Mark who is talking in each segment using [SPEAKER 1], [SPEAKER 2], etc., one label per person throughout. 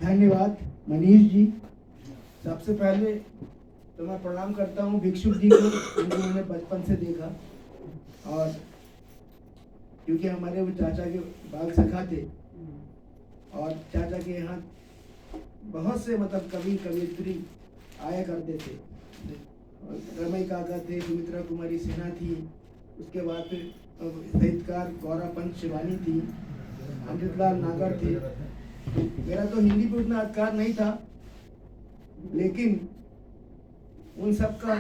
[SPEAKER 1] धन्यवाद मनीष जी। सबसे पहले तो मैं प्रणाम करता हूँ भिक्षुक जी को, जिनको मैंने बचपन से देखा, और क्योंकि हमारे वो चाचा के बाल सखा थे और चाचा के यहाँ बहुत से मतलब कवि कवियत्री आया करते थे। रमई काका थे, सुमित्रा कुमारी सिन्हा थी, उसके बाद फिर साहित्यकार गौरा पंत शिवानी थी, अमृतलाल नागर थे। तो मेरा तो हिंदी पे उतना अधिकार नहीं था, लेकिन उन सब का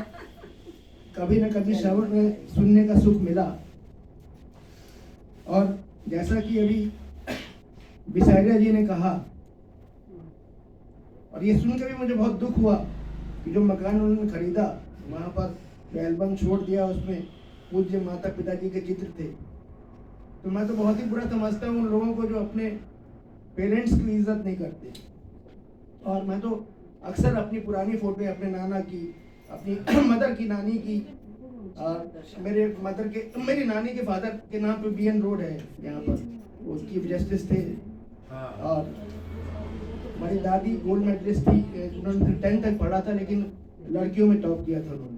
[SPEAKER 1] कभी न कभी श्रवण में सुनने का सुख मिला। और जैसा कि अभी बिसारिया जी ने कहा, और ये सुन के भी मुझे बहुत दुख हुआ कि जो मकान उन्होंने खरीदा वहाँ पर जो एल्बम छोड़ दिया उसमें पूज्य माता पिताजी के चित्र थे। तो मैं तो बहुत ही बुरा समझता हूँ उन लोगों को जो अपने पेरेंट्स की इज्जत नहीं करते। और मैं तो अक्सर अपनी पुरानी फोटो अपने नाना की, अपनी मदर की, नानी की, मेरी नानी के फादर के नाम पे BN रोड है यहाँ पर, वो चीफ जस्टिस थे। और हमारी दादी गोल्ड मेडलिस्ट थी, उन्होंने 10th तक पढ़ा था लेकिन लड़कियों में टॉप किया था उन्होंने।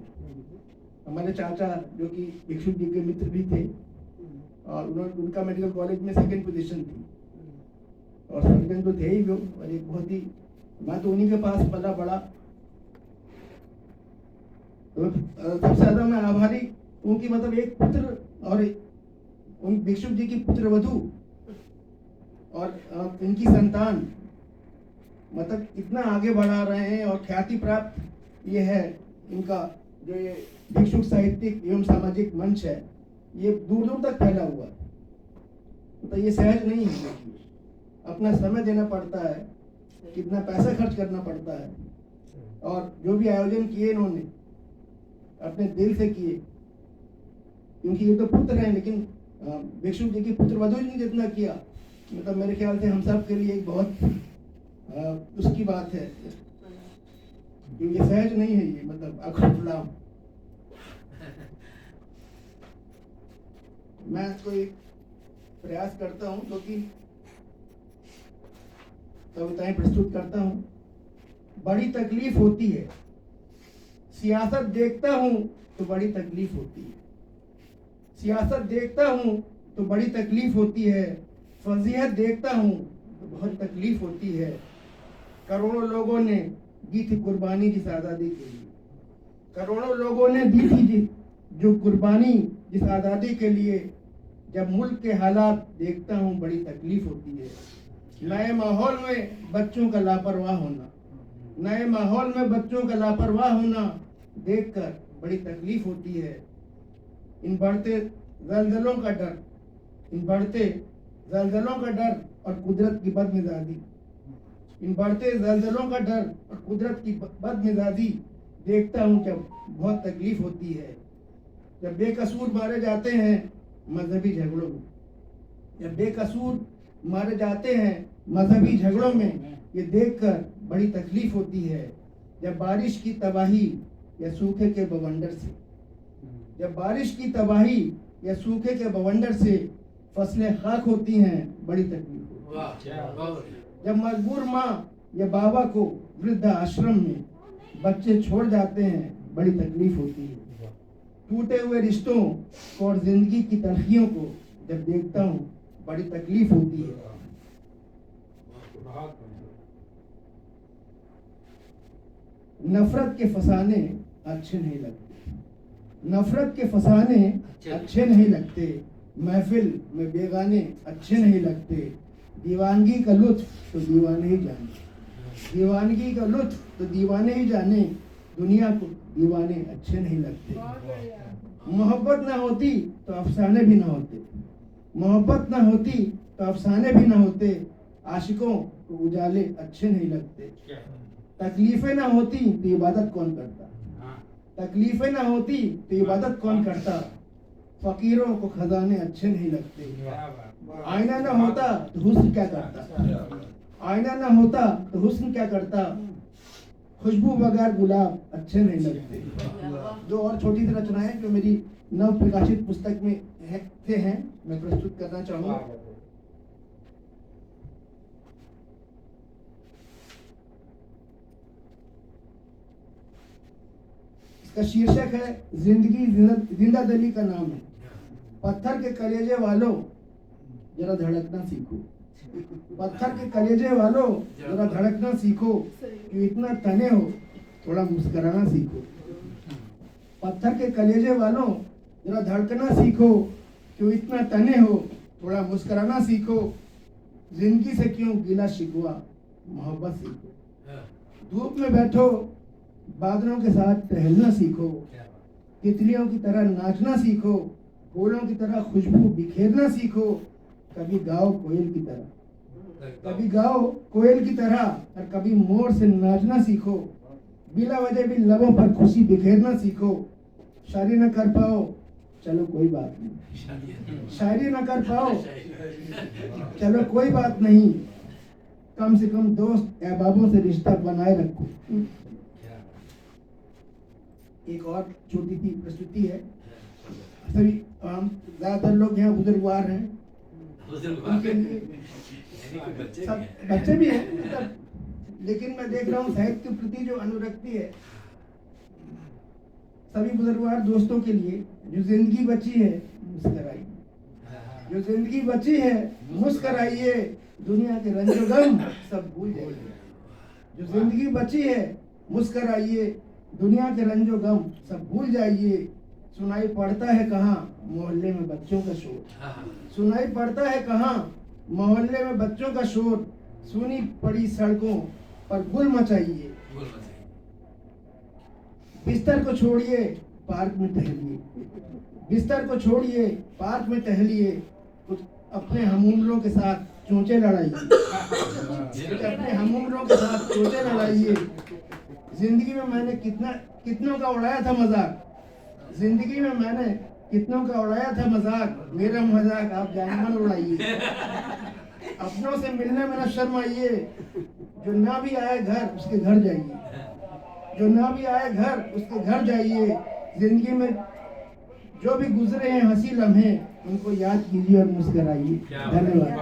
[SPEAKER 1] हमारे चाचा जो कि भिक्षुक जी के मित्र भी थे, और उनका मेडिकल कॉलेज में 2nd पोजीशन थी, और सर्जन तो थे ही वो, और एक बहुत ही, मैं तो उन्हीं के पास पला बड़ा। तो सबसे ज्यादा मैं आभारी उनकी, मतलब एक पुत्र और उन भिक्षुक जी की पुत्र वधू और इनकी संतान मतलब इतना आगे बढ़ा रहे हैं, और ख्याति प्राप्त ये है इनका जो ये भिक्षुक साहित्यिक एवं सामाजिक मंच है, ये दूर दूर तक फैला हुआ है। तो ये सहज नहीं है, अपना समय देना पड़ता है, कितना पैसा खर्च करना पड़ता है, और जो भी आयोजन किए इन्होंने अपने दिल से किए, क्योंकि ये तो पुत्र हैं, लेकिन भिक्षुक जी की पुत्र वधू ने जितना किया, मतलब मेरे ख्याल से हम सब के लिए एक बहुत उसकी बात है, क्योंकि सहज नहीं है ये, मतलब अखुलाम। मैं कोई प्रयास करता हूँ तो कि कविताएं प्रस्तुत करता हूँ। बड़ी तकलीफ होती है, सियासत देखता हूँ तो बड़ी तकलीफ होती है, सियासत देखता हूँ तो बड़ी तकलीफ होती है, फजीहत देखता हूँ तो बहुत तकलीफ होती है। करोड़ों लोगों ने दी थी कुर्बानी जिस आज़ादी के लिए, करोड़ों लोगों ने दी थी जो कुर्बानी जिस आज़ादी के लिए, जब मुल्क के हालात देखता हूँ बड़ी तकलीफ होती है। नए माहौल में बच्चों का लापरवाह होना, नए माहौल में बच्चों का लापरवाह होना देखकर बड़ी तकलीफ होती है। इन बढ़ते जल्जलों का डर, इन बढ़ते जल्जलों का डर और कुदरत की बदमिजाजी, इन बढ़ते जल्जलों का डर और कुदरत की बदमिजाजी देखता हूँ जब बहुत तकलीफ होती है। जब बेकसूर मारे जाते हैं मजहबी झगड़ों में, जब बेकसूर मारे जाते हैं मजहबी झगड़ों में, ये देखकर बड़ी तकलीफ होती है। जब बारिश की तबाही या सूखे के बवंडर से, जब बारिश की तबाही या सूखे के बवंडर से फसलें खाक होती हैं बड़ी तकलीफ होती है। जब मजबूर माँ या बाबा को वृद्ध आश्रम में बच्चे छोड़ जाते हैं बड़ी तकलीफ होती है। टूटे हुए रिश्तों को और जिंदगी की तलखियों को जब देखता हूँ बड़ी तकलीफ होती है। नफरत के फसाने अच्छे नहीं लगते, नफरत के फसाने अच्छे नहीं लगते, महफिल में बेगाने अच्छे नहीं लगते। दीवानगी का लुत्फ तो दीवाने ही जाने, दीवानगी का लुत्फ तो दीवाने ही जाने, दुनिया को दीवाने अच्छे नहीं लगते। मोहब्बत ना होती तो अफसाने भी ना होते, मोहब्बत ना होती तो अफसाने भी ना होते, आशिकों को उजाले अच्छे नहीं लगते। तकलीफें ना होती तो इबादत कौन करता, तकलीफें ना होती तो इबादत कौन करता, फकीरों को खजाने अच्छे नहीं लगते। आईना ना होता तो हुस्न क्या करता, आईना ना होता तो हुस्न क्या करता, खुशबू बगैर गुलाब अच्छे नहीं लगते। दो और छोटी सी रचनाएं जो मेरी नव प्रकाशित पुस्तक में हैं मैं प्रस्तुत करना चाहूँगा। इसका शीर्षक है जिंदगी जिंदा दिली का नाम है। पत्थर के कलेजे वालों जरा धड़कना सीखो, पत्थर के कलेजे वालों जरा धड़कना सीखो, कि इतना तने हो थोड़ा मुस्कुराना सीखो। पत्थर के कलेजे वालों जरा धड़कना सीखो, क्यों इतना तने हो थोड़ा मुस्कुराना सीखो। जिंदगी से क्यों गिला शिकवा, मोहब्बत सीखो। धूप में बैठो बादलों के साथ टहलना सीखो, तितलियों की तरह नाचना सीखो, फूलों की तरह खुशबू बिखेरना सीखो। कभी गाओ कोयल की तरह, कभी गाओ कोयल की तरह, और कभी मोर से नाचना सीखो। बिला वजह भी लबों पर खुशी बिखेरना सीखो। शायरी न कर पाओ चलो कोई बात नहीं, शायरी न कर पाओ चलो कोई बात नहीं, कम से कम दोस्त अहबाबों से रिश्ता बनाए रखो। एक और छोटी सी प्रस्तुति है। सभी ज्यादातर लोग यहाँ बुजुर्गवार हैं, उनके लिए सब बच्चे भी हैं मतलब, लेकिन मैं देख रहा हूँ साहित्य के प्रति जो अनुरक्ति है सभी बुजुर्गवार दोस्तों के लिए। जो जिंदगी बची है मुस्कराइए, जो जिंदगी बची है मुस्कराइए, दुनिया के रंजो गम सब भूल जाइए। जो जिंदगी बची है मुस्कराइए, दुनिया के रंजो गम सब भूल जाइए। सुनाई पड़ता है कहाँ मोहल्ले में बच्चों का शोर, सुनाई पड़ता है कहाँ मोहल्ले में बच्चों का शोर। सुनी पड़ी सड़कों पर गुल मचाइए, बिस्तर को छोड़िए पार्क में टहलिए, बिस्तर को छोड़िए पार्क में टहलिए। कुछ अपने हमउम्रों के साथ चोंचे लड़ाइए, कुछ अपने हमउम्रों के साथ चोंचे लड़ाइए। जिंदगी में मैंने कितनों का उड़ाया था मजाक, जिंदगी में मैंने कितनों का उड़ाया था मजाक। मेरा मजाक आप जानवर उड़ाइए। अपनों से मिलने में न शर्माइए, जो ना भी आए घर उसके घर जाइए, जो ना भी आए घर उसके घर जाइए। जिंदगी में जो भी गुजरे हैं हंसी लम्हे उनको याद कीजिए और मुस्कुराइए। धन्यवाद।